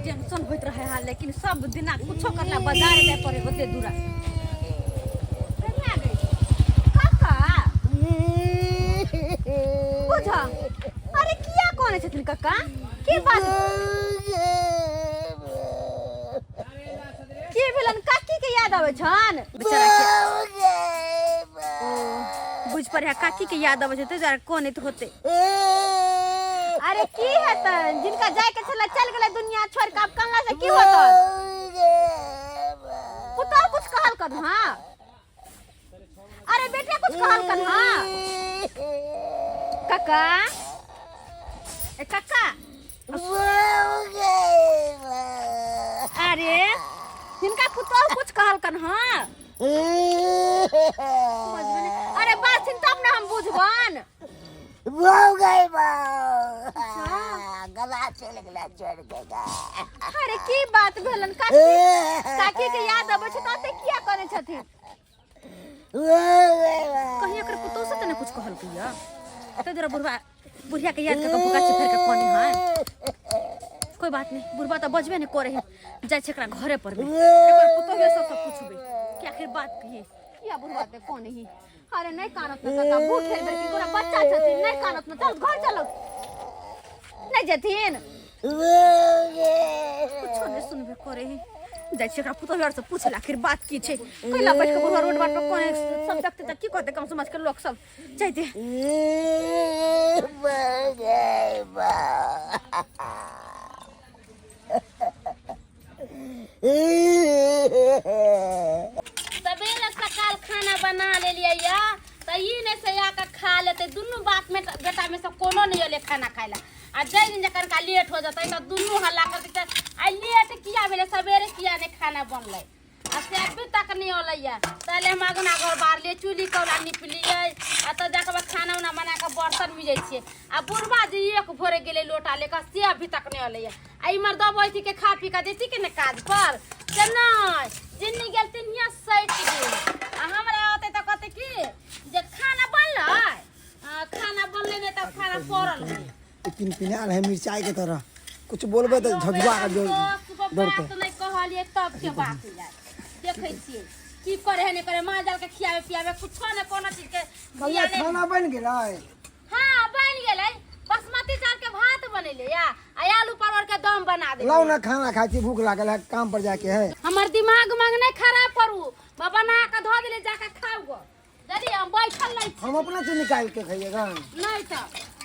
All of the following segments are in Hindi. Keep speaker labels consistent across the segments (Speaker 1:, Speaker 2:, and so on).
Speaker 1: टेंशन होत रहे हा, लेकिन सब दिन कुछो करला बाजार जाए पड़े होते दूरा। काका बुझा, अरे किया कोने छथिन काका, की बात की भेलन? काकी के याद आवे छन बेचारा के। बुझ पर है काकी के याद आवे छते जरा कोने तो होते। अरे की है त जिनका जाए के छला चल गेले दुनिया छोड़ के, अब कल्ला से की होत? पुता कुछ कहल कर। हां अरे बेटा कुछ कहल कर। हां काका, ए काका, अरे जिनका पुता कुछ कहल कर। हां अरे बात सुन तब ना हम बुझबन।
Speaker 2: गला चल गला चढ़ गया।
Speaker 1: अरे की बात भेलन? काकी के याद आबै छ ताते किया करे छथिन? कहीं एकर पुतो से त ने कुछ कहल किया त जरा बुढ़िया के याद के बुका चिफर के कोनी। हां कोई बात नहीं, बुढ़बा त बजबे ने करे जाय छकरा घरे पर में एकर पुतो के सब पूछबे कि आखिर बात की किया बुढ़बा ते कोन ही। अरे नहीं कानत न काका, भूख खेल बेर की तोरा बच्चा छथिन, नहीं कानत न, चल घर चलो। नहीं जथिन कुछ नहीं सुनबे करे ही जाय छकरा पुतो यार से पूछला आखिर बात की छे। कइला बैठ के बुढ़वा रोड बाट पर कोने सब देखते त की कहते कम समाज के लोग सब जाइते।
Speaker 3: सबेरे सकाल खाना बना ले लिया या तई ने से आके खा लेते। दुनु बात में बेटा में से कोनो नहीं ले खाना खाइला। आ जै दिन जकर का लेट हो जाता त दुनु हल्ला कर देते। आ लेट किया भेले, सबेरे किया ने खाना बनलै आ से अभी तक नहीं होलैया। तले हम अगना घर बार ले चूल्ही कौला निपलिए आ त जाके खाना उना बना के बर्तन मिजै छिए। आ बुढ़बा जी एक भोरे गेले लोटा लेकर, से अभी तक नहीं होलैया। आ इमर दबै थी के खा पी के देती के ने काज पर जे नहीं जिन्नी गेल तिनिया सैट गेल। आ हमरा होते त कहते की जे खाना बनलै, खाना बनले ने त खाना पड़ल है।
Speaker 2: लेकिन पिनाल है मिर्चाई के तरह कुछ बोलबे तो झगड़ा का जोर
Speaker 3: बात नहीं कहलिए तब के बात है। देखै छियै की करे है ने करे, मां जाल के खियावे पियावे कुछो ने कोनो चीज के
Speaker 2: भैया खाना बन गेलै।
Speaker 3: हां बन गेलै, बासमती चावल के भात बनेले या आलू परवर के दम बना दे।
Speaker 2: लाओ ना खाना खाई छी, भूख लागल है, काम पर जाके है।
Speaker 3: हमर दिमाग मांग नहीं खराब करू, बना के धो देले जाके खाओ गो। जदी हम बैठल नहीं
Speaker 2: हम अपने से निकाल के खाइएगा,
Speaker 3: नहीं त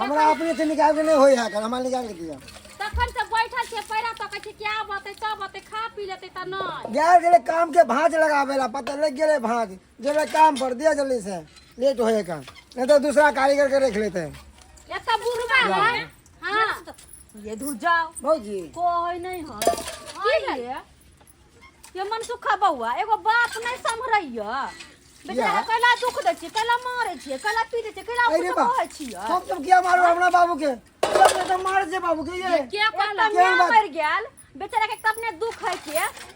Speaker 2: हमरा अपने से निकाल के नहीं होई है, हमरा निकाल के दिया।
Speaker 3: तखन से बैठल छे पैरा तो कहै छै क्या बाते सब बाते खा पी लेते त नहीं
Speaker 2: गैर गेले काम के भांज लगावेला, पता लग गेले भांज जेले काम पर दिया जल्दी से, लेट होए का नहीं तो दूसरा कारीगर के रख लेते हैं।
Speaker 3: ये त बुढ़बा है। हां
Speaker 1: ये धु जाओ
Speaker 2: भौजी
Speaker 1: कोई नहीं है की है ये मन सुखा बउआ एगो बाप नहीं संभरैया। बेचारा कला दुख दे छी, कला मारे छी, कला पीटे छी, कला कुछ कहै छी।
Speaker 2: सब क्या मारो अपना बाबू के, सब तो मार जे बाबू के। ये
Speaker 1: क्या कहला मर गेल बेचारा के तब ने दुख है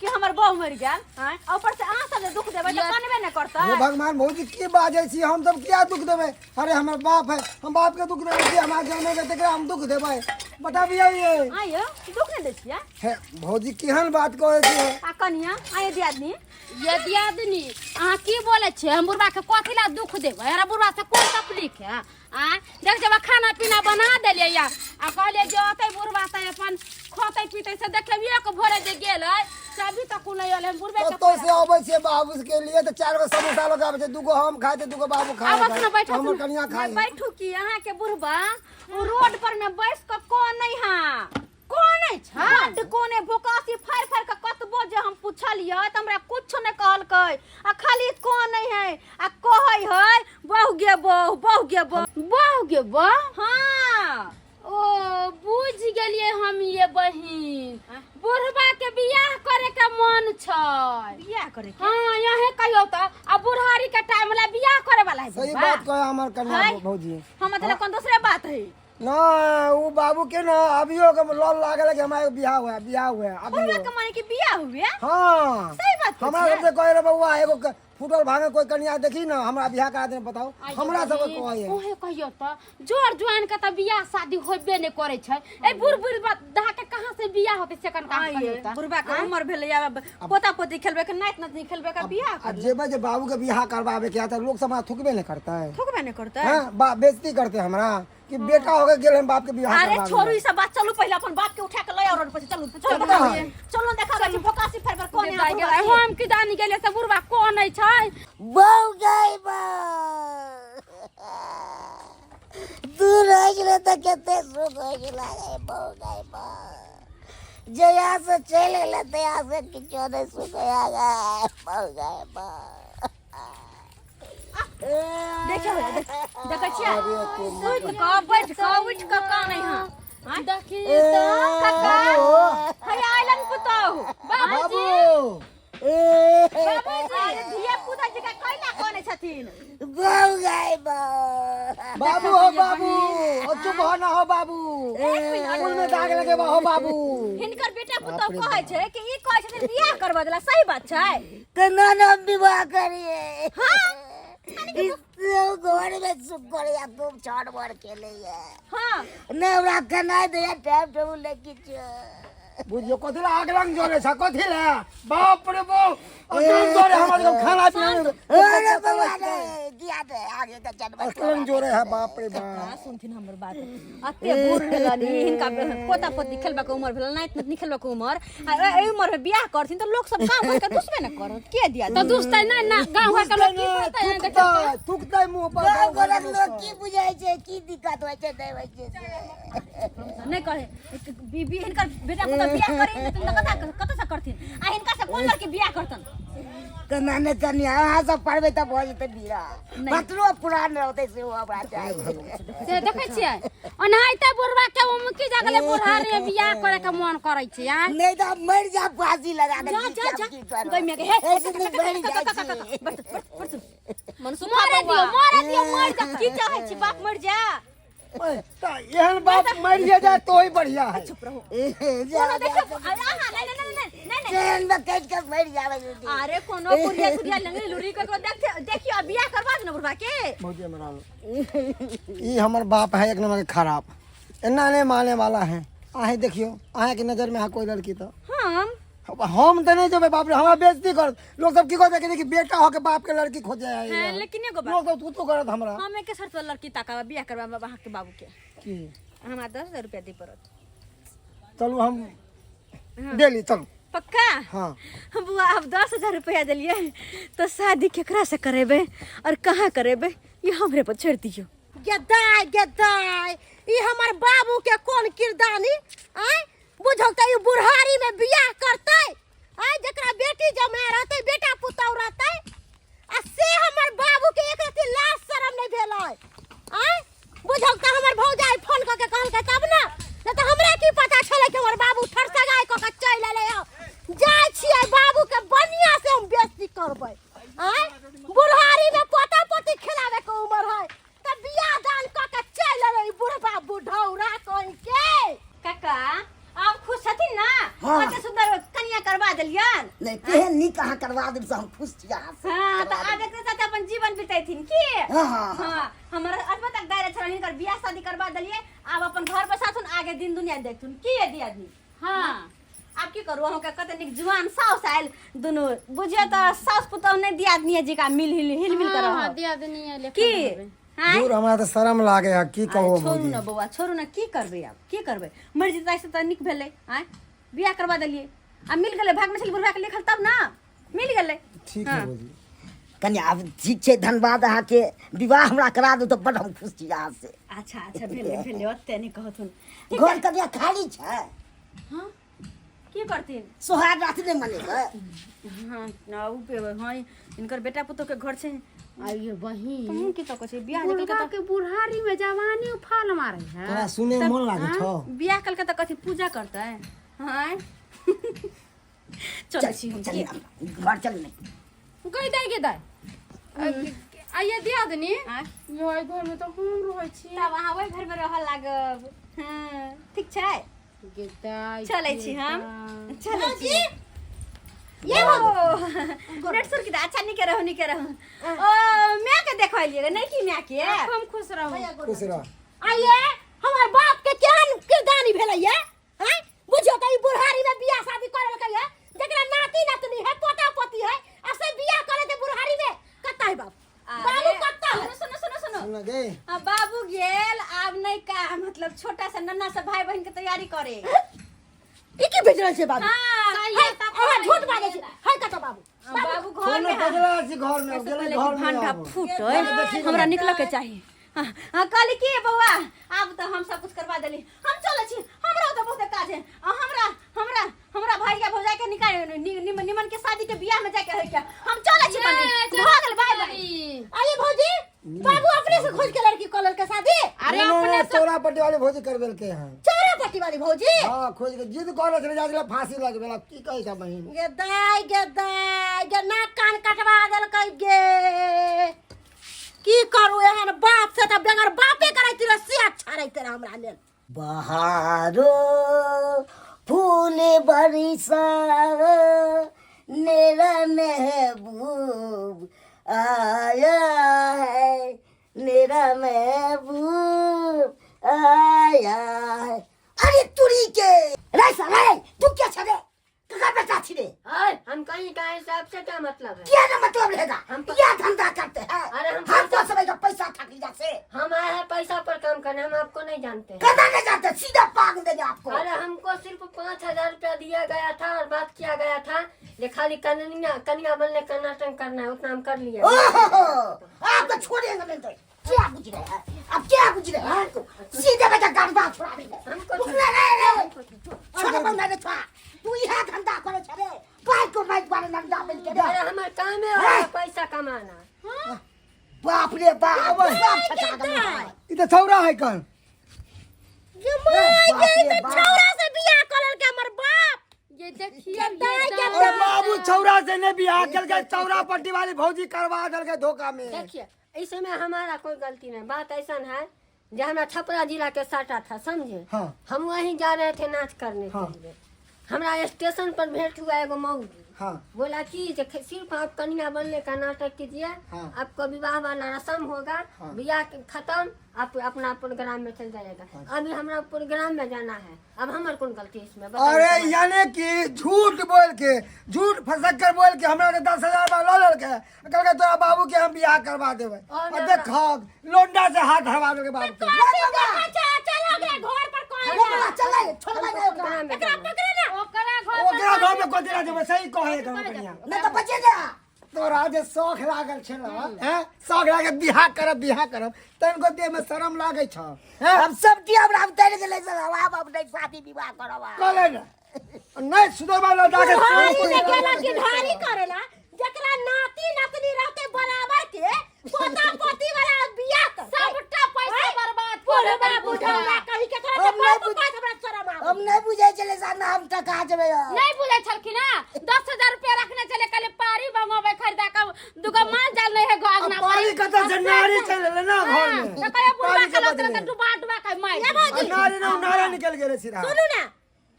Speaker 1: कि हमर बहू मर गेल। हां ऊपर से अहाँ सब दुख देबे त कानबे न करता।
Speaker 2: हे भगवान भौजी की बाजै छी, हम सब क्या दुख देबे? अरे हमर बाप है, हम बाप के दुख देबे कि हमरा जाने के तकरा हम दुख देबे? बताबिए ये
Speaker 1: आयो दुख न दे छिया।
Speaker 2: हे भौजी केहन बात कहै छी?
Speaker 1: आ कनिया आये दियादनी
Speaker 3: ये दियादनी अहाँ की बोले छे? हम बुढ़बा के कथि ला दुख देबे? हमरा बुढ़बा से कोन तकलीफ है? देख जब खाना पीना बना देलिए या आ कहलिए जे ओते बुढ़बा से अपन खोते पीते से देखबिए के भोरे जे गेलै सभी तक नहीं होले। हम बुढ़बे के
Speaker 2: तो से आबै छे बाबू के लिए तो 4 गो समोसा लगाबै छे, 2 गो हम खाए छे, 2 गो बाबू खाए।
Speaker 3: अब अपना बैठो,
Speaker 2: हमर कनिया खाए।
Speaker 1: बैठू की अहाँ के बुढ़बा रोड पर में बैठ के कोन नहीं हां कोन नहीं छाट कोने भोकासी फाड़ फाड़ के कतबो जे हम पूछलिए त हमरा कुछ न कहलकै। आ खाली कोन नहीं है आ कहै है बहु गे बहु बहु गे
Speaker 3: बहु गे बहु।
Speaker 1: हां
Speaker 3: ओ बुझ गेलिए हम ये बहिन। बुढ़बा के बियाह करे के मन छै।
Speaker 1: बियाह करे के
Speaker 3: हां यहे कहियो त अब बुढ़ारी के टाइम ला बियाह करे वाला है।
Speaker 2: सही बात कहे हमार कन्या
Speaker 1: है?
Speaker 2: भौजी।
Speaker 1: हम मतलब कौन दूसरे बात है
Speaker 2: ना वो बाबू के ना अभियो के लॉल लागल कि हमारे बियाह हुआ
Speaker 1: बुढ़वा
Speaker 2: अभियो।
Speaker 1: के माने कि बियाह हुए
Speaker 2: हाँ
Speaker 1: सही बात
Speaker 2: हमारा सबसे कहे रे बउआ एगो फुटल भागे कोई कन्या देखी ना हमरा बियाह करा दे बताओ हमरा सब कहे
Speaker 3: ओहे कहियो त जोर जुआन के त बियाह शादी होबे नै करे छै। ए बुढ़ बुढ़ दहा के कहां से बियाह होते से कन काम कहियो त
Speaker 1: बुढ़वा के उम्र भेले या पोता पोती खेलबे के नाइत नातनी खेलबे का बियाह कर
Speaker 2: जेबे जे बाबू के बियाह करवावे के आता लोग समाज थुकबे नहीं करता है।
Speaker 1: ठोकबे नहीं करता
Speaker 2: हां बेइज्जती करते हमरा कि बेटा हो गए गेल हम बाप के बियाह
Speaker 1: अरे
Speaker 2: करवावे।
Speaker 1: छोरू ई सब बात चलू पहले अपन बाप के उठा के ले और पर चलू चलो देखा बे फोकासी फेर पर कोन है
Speaker 3: हम की जानी गेले से बुढ़वा कोन है छै।
Speaker 4: बहू गई बा दूर हो गए तो कहते सुख हो गए बहू गई बा जया से चले लेते यहाँ से किचो नहीं सुख आ गए बहू गई बा
Speaker 1: देखियो देखै छियै बैठ का का नहीं हां
Speaker 3: देखी त
Speaker 1: काका है आइलन पुतौ
Speaker 2: बाबू
Speaker 1: अरे धिया पुता जी का कैला कोने छथिन
Speaker 4: बहू गई बा
Speaker 2: बाबू हो बाबू ओ चुप हो ना हो बाबू फूल में दाग लगे बा हो बाबू।
Speaker 1: हिनकर बेटा पुतौ कहै छै कि ई कहै छथिन बियाह करबा देला सही बात छै
Speaker 4: तो ना विवाह करिए इस घर में सुख कर या तुम छाड़ मार के लिए
Speaker 1: हां
Speaker 4: ने हमरा कनाई दे टाइम टेबल लेके
Speaker 2: बुझियो कथिला आगलंग जोरे छ कथिला बाप रे बाप आगलंग जोरे हमर को खाना पीना
Speaker 4: अरे बाबा ने दिया दे आगे का जन्म
Speaker 2: आगलंग जोरे है बाप रे बाप।
Speaker 1: हां सुनथिन हमर बात अते बूढ़ भेलनी हिनका पोता पोती खेलबा के उम्र भेल नाइत नातनी खेलबा के उम्र आ ए उम्र में बियाह करथिन त लोग सब काम कर के दुसबे न करत के दिया
Speaker 3: त दुसतै ना गांव के लोग की पता है
Speaker 2: थुकता मुंह पर
Speaker 4: गाँव घरक लोग की बुझाई छै की दिक्कत होय छै नहीं होय छै
Speaker 1: नहीं कहे बीबी हिनकर बेटा पुतौ बियाह करी त कत से करथिन आ हिनका से कोन लड़की बियाह करतन
Speaker 4: कना ने कन्या अहाँ सब पढ़बे त भ जेतै बीरा बतरो पुरान रहते से हमरा चाहे
Speaker 3: से देखै छियै ओनाहिते बुढ़वा के उमकी जगले बुढ़ारी में बियाह करे के मन करै छै यार
Speaker 4: नहीं तो मर जा फांसी लगा दे
Speaker 1: जा गई में के हे
Speaker 4: बढ़ जाए
Speaker 1: मनसु मारे दियो मर जा की चाहे छी बाप मर जा
Speaker 2: एहन बाप मर जाए तो ही बढ़िया है।
Speaker 1: चुप रहो
Speaker 4: जा
Speaker 1: देखो नहीं
Speaker 4: ट्रेन में कट के मर जावे
Speaker 1: अरे कोनो पुरिया पुरिया लंगड़ी लुरी को देखियो बियाह करवा देना बुढ़वा के
Speaker 2: भौजी मरा लो ई हमर बाप है एक नंबर के खराब एना नहीं माने वाला है। आहे देखियो आहे के नजर में है कोई लड़की तो हम तो नहीं जबे बाप रे हमरा बेइज्जती कर लोग सब की कहते कि बेटा हो के बाप के लड़की खोजे
Speaker 1: हैं
Speaker 2: है
Speaker 1: लेकिन एगो बात
Speaker 2: लोग तो तू करत हमरा
Speaker 1: हम एक शर्त वाला लड़की ताका बियाह करवा वहां के बाबू के
Speaker 2: की
Speaker 1: हमरा 10,000 रुपया दे पड़त
Speaker 2: चलो हम डेली चलो
Speaker 1: पक्का
Speaker 2: हां
Speaker 1: बुआ अब 10,000 रुपया दिलिए तो शादी केकरा से करेबे और कहाँ करेबे ये हमरे पर छोड़ दियो
Speaker 4: गदाय ई हमर बाबू के कौन किरदानी आय बुझौ त ई बुढ़ारी में बियाह करतै आय जकरा बेटी जमे रहतै बेटा पुतौ रहतै आ से हमर बाबू के एक रति लाज शरम नहीं भेलै आय बुझौ त हमर भौजाई फोन क के कहलकै तब ना न त हमरा की पता छले कि हमर बाबू ठरसगाय क के चल एलै जाय छियै बाबू के बनिया से हम बेइज्जती करबै आय बुढ़ारी में पोता पोती खिलावे के उम्र है त बियाह दान क के चल एलै बुढ़बा बुढ़ौरा कहि के
Speaker 1: काका आप खुश छथिन ना
Speaker 4: हाँ।
Speaker 1: कते सुंदर कन्या करवा देलियन
Speaker 4: नहीं तेहन नी कहाँ करवा देब से हम खुश छियै
Speaker 1: हां त आब एकरे साथ अपन जीवन बिताइथिन की
Speaker 4: हां
Speaker 1: हां हमर अजब तक दायरा छल हिनकर बियाह शादी करवा देलिए अब अपन घर बसाथुन आगे दिन दुनिया देखथुन की ये दियादनी
Speaker 3: हां
Speaker 1: आप की करू हम के कते निक जुआन साउस आइल दुनु बुझियो त साउस पुतौ नहीं दियादनी जी का मिल हिल करो
Speaker 3: हां दियादनी है
Speaker 1: की हां
Speaker 2: दूर हमरा तो शर्म लागे है की कहो
Speaker 1: छोड़ू ना बउआ छोड़ू ना की करबे आप की करबे मर्जी से त निक भेलै आय बियाह करवा देलिए आ मिल गेलै भाग में छल बुढ़वा के लिखल तब ना मिल गेलै
Speaker 2: ठीक है भौजी
Speaker 4: कन्या अब ठीक छै धन्यवाद अहाँ के विवाह हमरा करा दू तो बड़ हम खुश छी अहाँ से
Speaker 1: अच्छा भेले ओते नहीं कहथुन
Speaker 4: घर कन्या खाली छै
Speaker 1: हां की करथिन
Speaker 4: सोहाग रात नहीं मनेबै
Speaker 1: हां ना उ पे हां इनकर बेटा पुतो के घर छै
Speaker 3: आइए बहिन
Speaker 1: तुम की तो कछे बियाह निकल
Speaker 3: बुढ़वा के बुढ़ारी में जवानी उफान मारे है
Speaker 2: तोरा सुने में मन लागे छौ
Speaker 1: बियाह कल के त कथि पूजा करतै हां चल छी हम
Speaker 2: चल घर चल नहीं
Speaker 3: कहि दे के दाय आइए दिया दनी योय घर में तो हम रहै छी
Speaker 1: तब अहाँ ओइ घर में रहल लागब हां ठीक छै
Speaker 3: गे दाय
Speaker 1: चलै छी हम चलै छी
Speaker 4: ये
Speaker 1: नेट सुर की अच्छा नहीं के रहू ओ मैं के देखलिए नहीं कि मैं के
Speaker 3: हम खुश रहू
Speaker 2: खुश रह
Speaker 4: आइए हमर बाप के केहन किरदानी भेलैया हैं बुझियो त ई बुढ़ारी में बियाह शादी करे लगे जेकरा नाती नातनी है पोता पोती है आ से बियाह करे के बुढ़ारी में कत्ता है बाप बाबू कत्ता है
Speaker 1: सुनो
Speaker 2: सुन गे
Speaker 1: बाबू गेल आब नहीं का मतलब छोटा सा नन्ना सा भाई बहन के तैयारी करे
Speaker 4: ई की भेजल छै बाबू
Speaker 1: हां
Speaker 4: है अहाँ झूठ बाजै छै है कत्ता बाबू
Speaker 1: बाबू घर में
Speaker 2: बदला छी घर में गेले घर में
Speaker 1: भंडा फूट हमरा निकल के चाहिए हां कहली की बउआ अब तो हम सब कुछ करवा देली हम चले छी हमरा तो बहुत काज है हमरा भाई के भौजाई के निकाल निमन के शादी के बियाह में जाके है क्या हम चले छी पंडित भ गेल बाय बाय
Speaker 4: आइए भौजी बाबू अपने से खोज के लड़की कॉलर के शादी
Speaker 2: अरे अपने चौरा पट्टी वाली भौजी कर देल के हैं
Speaker 4: चौरा पट्टी वाली भौजी
Speaker 2: हां खोज के जिद करे चले जा फांसी लग गेला की कहै छ बहिन
Speaker 4: गे नाक कान कटवा देल गे की करू एहन बाप से त बेगर बापे करैत रसी अच्छा रहते हमरा लेल बहारो फूल बरिसा मेरा महबूब आया है मेरा महबूब आया है अरे तुरी के रे साले तू क्या छबे कका बेटा छी रे
Speaker 5: हम कहीं का हिसाब से क्या मतलब है
Speaker 4: क्या ना मतलब रहेगा हम क्या धंधा करते हैं
Speaker 5: अरे
Speaker 4: हम तो समय का पैसा ठगी जाते
Speaker 5: हम आए हैं पैसा पर काम करने हम आपको नहीं जानते हैं।
Speaker 4: करना नहीं जानते सीधा पाग देंगे आपको
Speaker 5: अरे हमको सिर्फ 5,000 रुपया दिया गया था और बात किया गया था ये खाली कन्या बनने का नाटक करना है उतना हम कर लिए
Speaker 4: ओहो आपको छोड़ेंगे नहीं तो क्या बुझ रहे हैं अब क्या बुझ रहे हैं सीधे बेटा गड़बड़ छुड़ा देंगे
Speaker 5: हमको
Speaker 4: उठने नहीं छोटा बंदा ने छोड़ा तू यह धंधा करे छबे बाइक को बाइक वाले नंदा मिल के
Speaker 5: अरे हमारा काम है पैसा कमाना
Speaker 4: बाप रे बाप सब छटा दे
Speaker 2: ई त छौरा है कन
Speaker 4: ये माय के छौरा से बियाह करल के हमर बाप
Speaker 3: ये देखिए
Speaker 2: अरे बाबू छौरा से ने बियाह केल के चौरा पट्टी वाली भौजी करवा देल के धोखा में
Speaker 5: देखिए इसमें हमारा कोई गलती नहीं बात ऐसा है जो हमारा छपरा जिला के साटा था समझे
Speaker 2: हाँ।
Speaker 5: हम वहीं जा रहे थे नाच करने
Speaker 2: हाँ।
Speaker 5: के लिए हमारा स्टेशन पर भेंट हुआ एगो मौगी
Speaker 2: हां
Speaker 5: बोला कि सिर्फ आप कन्या बनने का नाटक कीजिए
Speaker 2: हाँ।
Speaker 5: आपको विवाह वाला रस्म होगा
Speaker 2: हाँ।
Speaker 5: बियाह खत्म आप अपना प्रोग्राम में चल जाएगा अभी हमारा प्रोग्राम में जाना है अब हमारे कौन गलती है इसमें बताइए
Speaker 2: अरे
Speaker 5: तो।
Speaker 2: यानी कि झूठ बोल के झूठ फसक कर बोल के हमरा के 10,000 रुपया ले के कल के तोरा बाबू के हम बियाह करवा देबे और देखो लोंडा से हाथ हवा के बाबू के
Speaker 4: चलो गे घर पर कौन चले छोड़ दे
Speaker 5: प्रोग्राम में जाना है।
Speaker 2: ओकरा घर में कोदिरा देबे सही कहे के बढ़िया
Speaker 4: नहीं तो बचे जा
Speaker 2: तोरा जे शौक लागल छल हैं शौक लागे बियाह करब तनको देह में शर्म लागे छ हैं
Speaker 4: हम सब टी हम तैर गेले से अब नहीं शादी विवाह करवा
Speaker 2: कले नहीं सुधरवा ला जाके
Speaker 4: गेला कि ढारी करेला जकरा नाती नातनी रहते बराबर के पोता पोती वाला बियाह कर
Speaker 3: सबटा पैसा बर्बाद
Speaker 4: पूरे बाबू ढंगा कहीं के तरह बाबू पास हमरा शरम आ हम नहीं बुझे चले साना हम टका जबे
Speaker 3: नहीं बुझे छलखिन ना 10,000 रुपया रखने चले कल पारी मंगोबे खरीदा का दुगो माल जाल नहीं है गागना
Speaker 2: पानी कत जनारी चले ना घर में
Speaker 3: तो कहे बुढ़ा के लोग तो डुबा डुबा के मार
Speaker 2: नारी ना नारा निकल गेले सीधा
Speaker 4: सुनू ना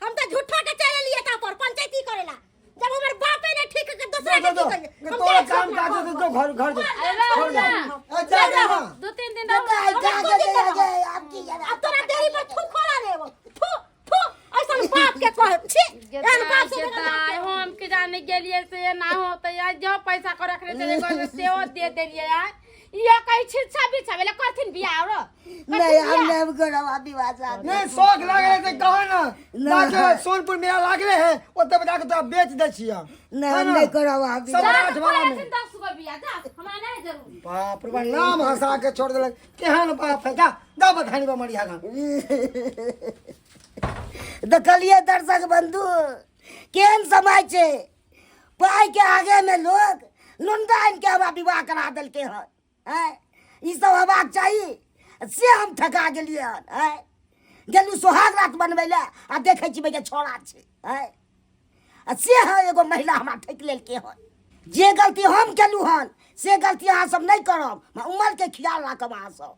Speaker 4: हम तो झूठा के चले लिए था पर पंचायती करेला जब हमर बापे ने ठीक के दूसरे के ठीक करिए हम
Speaker 2: तो काम काज तो घर जा
Speaker 3: 2-3 दिन
Speaker 4: अब तोरा देरी पर थू खोला रे वो थू ऐसा बाप के कह छी एहन बाप से
Speaker 3: हम के जाने गेलिए से ना हो तो यार जो पैसा को रखने चले गए से वो दे देलिए यार ये कहीं छिछा भी छवेला करथिन बियाह रो
Speaker 4: नहीं हम नहीं करवा विवाह शादी
Speaker 2: नहीं शौक लागले से कहो ना जाके सोनपुर मेला लागले है ओते बजा के तो बेच दे छिया
Speaker 4: नहीं करवा
Speaker 2: सब आठ वाला में
Speaker 3: 10 गो बियाह जा हमारा नहीं जरूर
Speaker 2: बाप रे नाम हंसा के छोड़ देलक केहन बाप है जा बधानी बा मरिया गान
Speaker 4: देखलिए दर्शक बंधु केहन समय छे पाई के आगे में लोग लुंडाइन के हवा विवाह करा देल के हैं ई सब हेबाक चाहिए से हम ठका गेलिए हैं गेलू सोहाग रात बनबै ले आ देखै छी के छोड़ा छै हैं आ से है एगो महिला हमरा ठेक लेलकै हन। जे गलती हम केलू हन से गलती अहाँ सब नहीं करब। उमर के ख्याल राखब अहाँ सब।